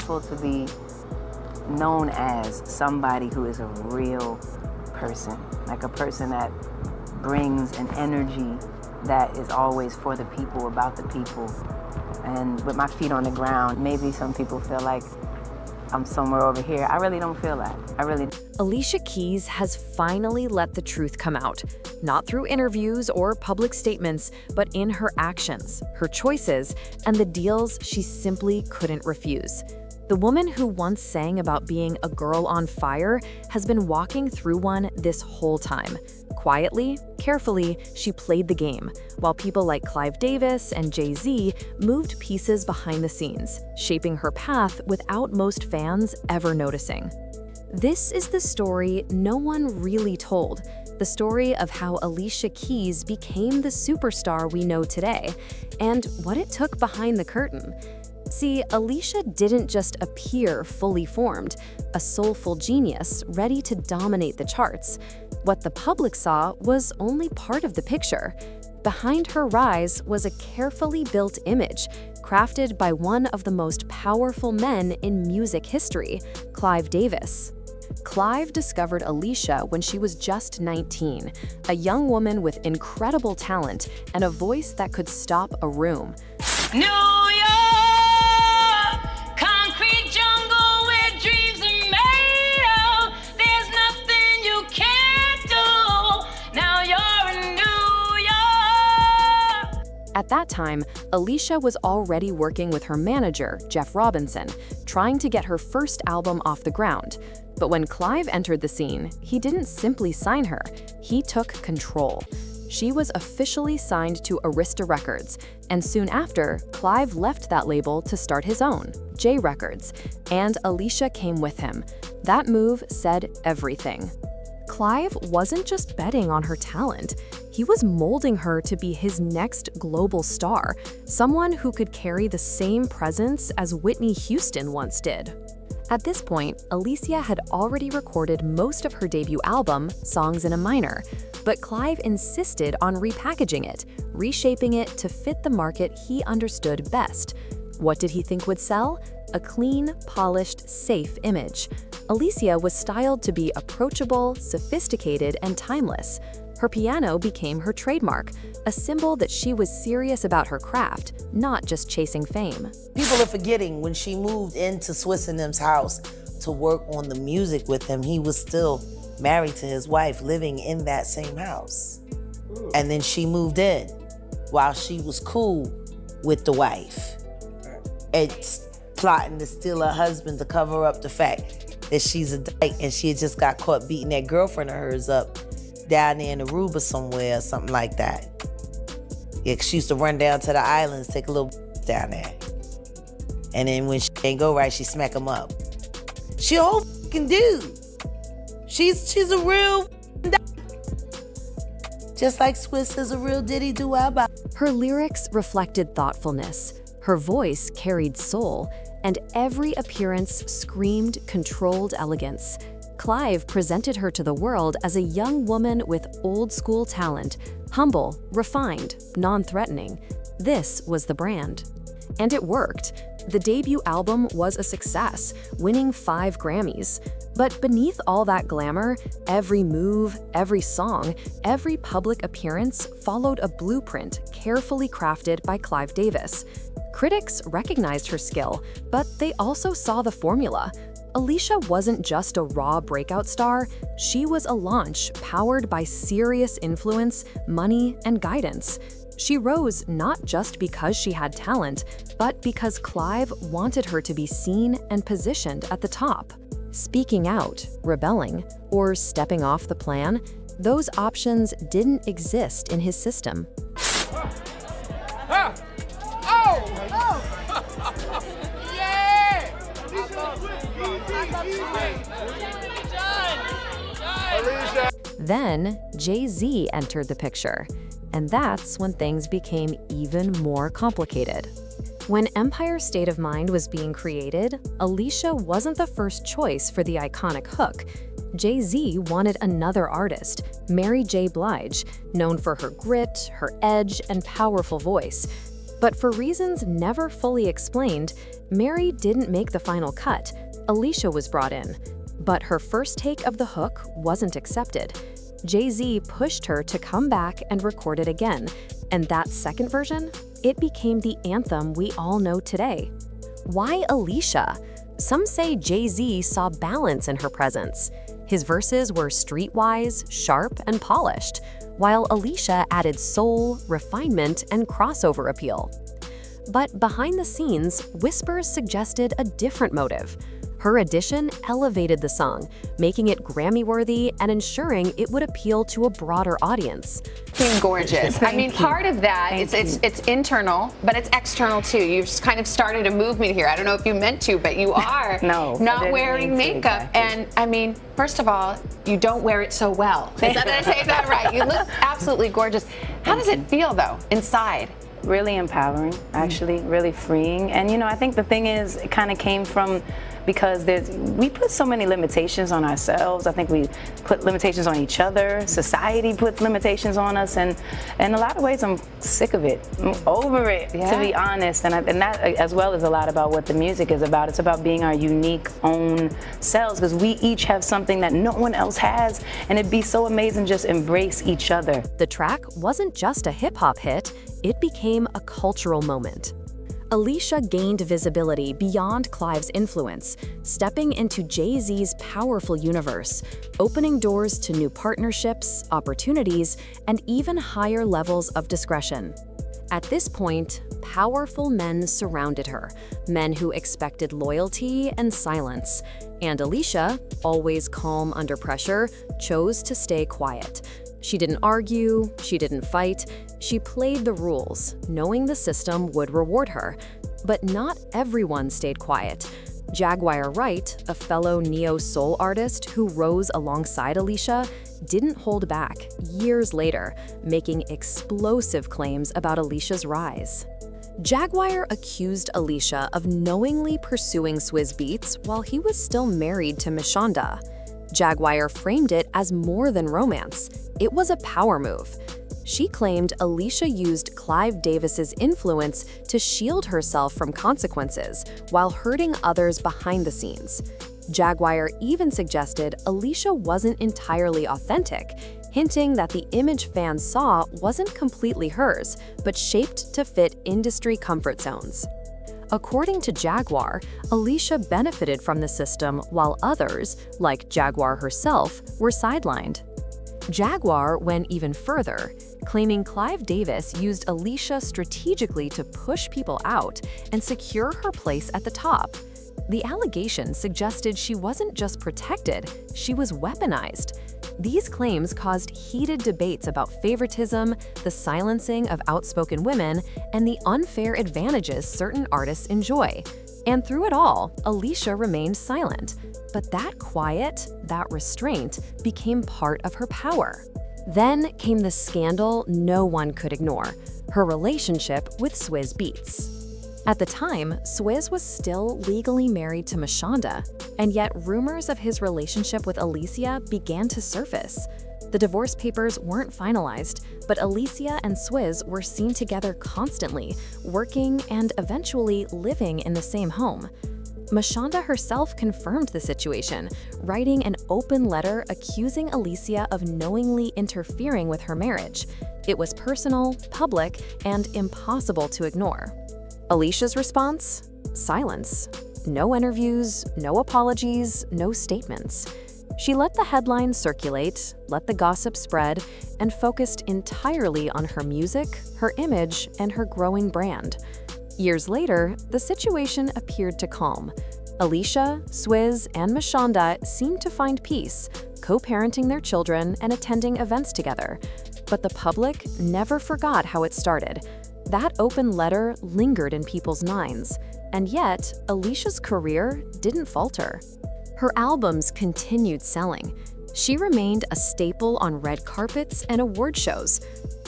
grateful to be known as somebody who is a real person, like a person that brings an energy that is always for the people, about the people. And with my feet on the ground, maybe some people feel like I'm somewhere over here. I really don't feel that. Alicia Keys has finally let the truth come out, not through interviews or public statements, but in her actions, her choices, and the deals she simply couldn't refuse. The woman who once sang about being a girl on fire has been walking through one this whole time. Quietly, carefully, she played the game, while people like Clive Davis and Jay-Z moved pieces behind the scenes, shaping her path without most fans ever noticing. This is the story no one really told, the story of how Alicia Keys became the superstar we know today, and what it took behind the curtain. See, Alicia didn't just appear fully formed, a soulful genius ready to dominate the charts. What the public saw was only part of the picture. Behind her rise was a carefully built image, crafted by one of the most powerful men in music history, Clive Davis. Clive discovered Alicia when she was just 19, a young woman with incredible talent and a voice that could stop a room. New York, concrete jungle where dreams are made of. There's nothing you can't do. Now you're in New York. At that time, Alicia was already working with her manager, Jeff Robinson, trying to get her first album off the ground. But when Clive entered the scene, he didn't simply sign her, he took control. She was officially signed to Arista Records, and soon after, Clive left that label to start his own, J Records, and Alicia came with him. That move said everything. Clive wasn't just betting on her talent, he was molding her to be his next global star, someone who could carry the same presence as Whitney Houston once did. At this point, Alicia had already recorded most of her debut album, Songs in a Minor, but Clive insisted on repackaging it, reshaping it to fit the market he understood best. What did he think would sell? A clean, polished, safe image. Alicia was styled to be approachable, sophisticated, and timeless. Her piano became her trademark, a symbol that she was serious about her craft, not just chasing fame. People are forgetting when she moved into Swiss and them's house to work on the music with him, he was still married to his wife, living in that same house. And then she moved in while she was cool with the wife. It's plotting to steal her husband to cover up the fact that she's a dyke and she had just got caught beating that girlfriend of hers up down there in Aruba somewhere or something like that. Yeah, 'cause she used to run down to the islands, take a little down there. And then when she ain't go right, she smack him up. She a whole fucking dude. She's a real just like Swiss is a real diddy do-wah. Her lyrics reflected thoughtfulness, her voice carried soul, and every appearance screamed controlled elegance. Clive presented her to the world as a young woman with old-school talent, humble, refined, non-threatening. This was the brand. And it worked. The debut album was a success, winning 5 Grammys. But beneath all that glamour, every move, every song, every public appearance followed a blueprint carefully crafted by Clive Davis. Critics recognized her skill, but they also saw the formula. Alicia wasn't just a raw breakout star, she was a launch powered by serious influence, money, and guidance. She rose not just because she had talent, but because Clive wanted her to be seen and positioned at the top. Speaking out, rebelling, or stepping off the plan, those options didn't exist in his system. Then, Jay-Z entered the picture, and that's when things became even more complicated. When Empire State of Mind was being created, Alicia wasn't the first choice for the iconic hook. Jay-Z wanted another artist, Mary J. Blige, known for her grit, her edge, and powerful voice. But for reasons never fully explained, Mary didn't make the final cut. Alicia was brought in. But her first take of the hook wasn't accepted. Jay-Z pushed her to come back and record it again, and that second version, it became the anthem we all know today. Why Alicia? Some say Jay-Z saw balance in her presence. His verses were streetwise, sharp, and polished, while Alicia added soul, refinement, and crossover appeal. But behind the scenes, whispers suggested a different motive. Her addition elevated the song, making it Grammy-worthy and ensuring it would appeal to a broader audience. You're gorgeous. I mean, part of that, it's internal, but it's external too. You've just kind of started a movement here. I don't know if you meant to, but you are not wearing makeup. Exactly. And I mean, first of all, you don't wear it so well. Did I say that right? You look absolutely gorgeous. How does it feel though, inside? Really empowering, actually, really freeing. And you know, I think the thing is, it kind of came from because we put so many limitations on ourselves. I think we put limitations on each other. Society puts limitations on us, and in a lot of ways, I'm sick of it. I'm over it, to be honest. And that, as well, is a lot about what the music is about. It's about being our unique own selves, because we each have something that no one else has, and it'd be so amazing just embrace each other. The track wasn't just a hip-hop hit, it became a cultural moment. Alicia gained visibility beyond Clive's influence, stepping into Jay-Z's powerful universe, opening doors to new partnerships, opportunities, and even higher levels of discretion. At this point, powerful men surrounded her, men who expected loyalty and silence. And Alicia, always calm under pressure, chose to stay quiet. She didn't argue, she didn't fight, she played the rules, knowing the system would reward her. But not everyone stayed quiet. Jaguar Wright, a fellow neo-soul artist who rose alongside Alicia, didn't hold back years later, making explosive claims about Alicia's rise. Jaguar accused Alicia of knowingly pursuing Swizz Beatz while he was still married to Mashonda. Jaguar framed it as more than romance. It was a power move. She claimed Alicia used Clive Davis's influence to shield herself from consequences while hurting others behind the scenes. Jaguar even suggested Alicia wasn't entirely authentic, hinting that the image fans saw wasn't completely hers, but shaped to fit industry comfort zones. According to Jaguar, Alicia benefited from the system while others, like Jaguar herself, were sidelined. Jaguar went even further, claiming Clive Davis used Alicia strategically to push people out and secure her place at the top. The allegations suggested she wasn't just protected, she was weaponized. These claims caused heated debates about favoritism, the silencing of outspoken women, and the unfair advantages certain artists enjoy. And through it all, Alicia remained silent. But that quiet, that restraint, became part of her power. Then came the scandal no one could ignore, her relationship with Swizz Beatz. At the time, Swizz was still legally married to Mashonda, and yet rumors of his relationship with Alicia began to surface. The divorce papers weren't finalized, but Alicia and Swizz were seen together constantly, working and eventually living in the same home. Mashonda herself confirmed the situation, writing an open letter accusing Alicia of knowingly interfering with her marriage. It was personal, public, and impossible to ignore. Alicia's response? Silence. No interviews, no apologies, no statements. She let the headlines circulate, let the gossip spread, and focused entirely on her music, her image, and her growing brand. Years later, the situation appeared to calm. Alicia, Swizz, and Mashonda seemed to find peace, co-parenting their children and attending events together. But the public never forgot how it started. That open letter lingered in people's minds, and yet Alicia's career didn't falter. Her albums continued selling. She remained a staple on red carpets and award shows.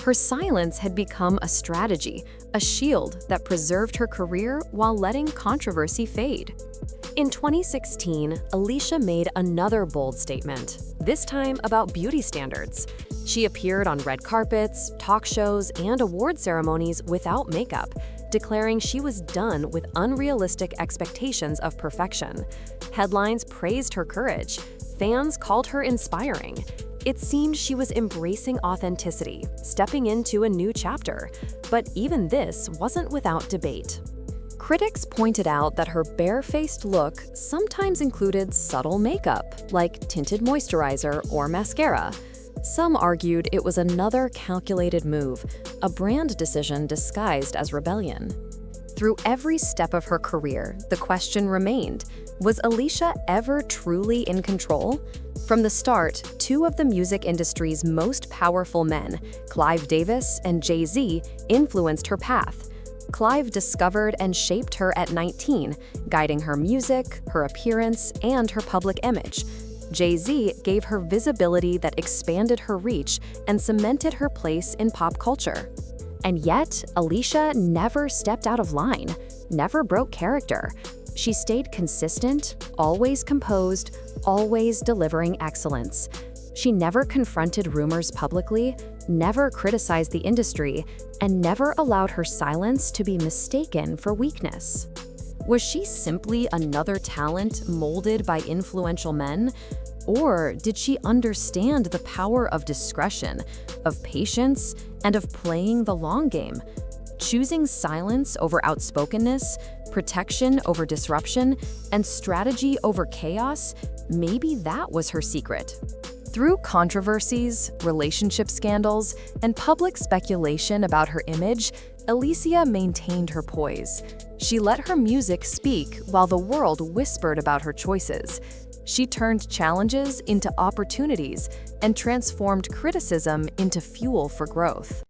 Her silence had become a strategy, a shield that preserved her career while letting controversy fade. In 2016, Alicia made another bold statement, this time about beauty standards. She appeared on red carpets, talk shows, and award ceremonies without makeup, declaring she was done with unrealistic expectations of perfection. Headlines praised her courage. Fans called her inspiring. It seemed she was embracing authenticity, stepping into a new chapter. But even this wasn't without debate. Critics pointed out that her barefaced look sometimes included subtle makeup, like tinted moisturizer or mascara. Some argued it was another calculated move, a brand decision disguised as rebellion. Through every step of her career, the question remained, was Alicia ever truly in control? From the start, two of the music industry's most powerful men, Clive Davis and Jay-Z, influenced her path. Clive discovered and shaped her at 19, guiding her music, her appearance, and her public image. Jay-Z gave her visibility that expanded her reach and cemented her place in pop culture. And yet, Alicia never stepped out of line, never broke character. She stayed consistent, always composed, always delivering excellence. She never confronted rumors publicly, never criticized the industry, and never allowed her silence to be mistaken for weakness. Was she simply another talent molded by influential men? Or did she understand the power of discretion, of patience, and of playing the long game? Choosing silence over outspokenness, protection over disruption, and strategy over chaos, maybe that was her secret. Through controversies, relationship scandals, and public speculation about her image, Alicia maintained her poise. She let her music speak while the world whispered about her choices. She turned challenges into opportunities and transformed criticism into fuel for growth.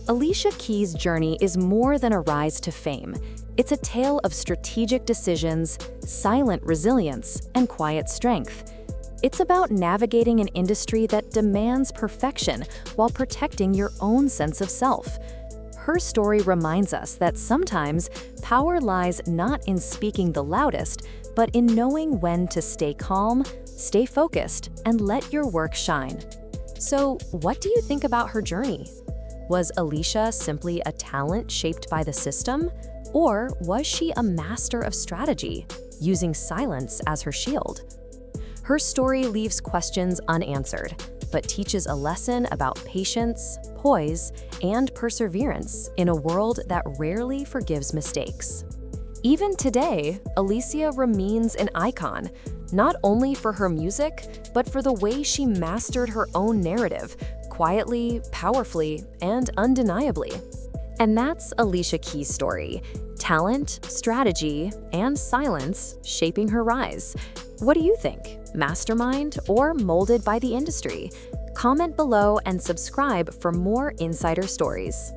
Alicia Keys' journey is more than a rise to fame. It's a tale of strategic decisions, silent resilience, and quiet strength. It's about navigating an industry that demands perfection while protecting your own sense of self. Her story reminds us that sometimes power lies not in speaking the loudest, but in knowing when to stay calm, stay focused, and let your work shine. So, what do you think about her journey? Was Alicia simply a talent shaped by the system? Or was she a master of strategy, using silence as her shield? Her story leaves questions unanswered, but teaches a lesson about patience, poise, and perseverance in a world that rarely forgives mistakes. Even today, Alicia remains an icon, not only for her music, but for the way she mastered her own narrative, quietly, powerfully, and undeniably. And that's Alicia Keys' story. Talent, strategy, and silence shaping her rise. What do you think? Mastermind or molded by the industry? Comment below and subscribe for more insider stories.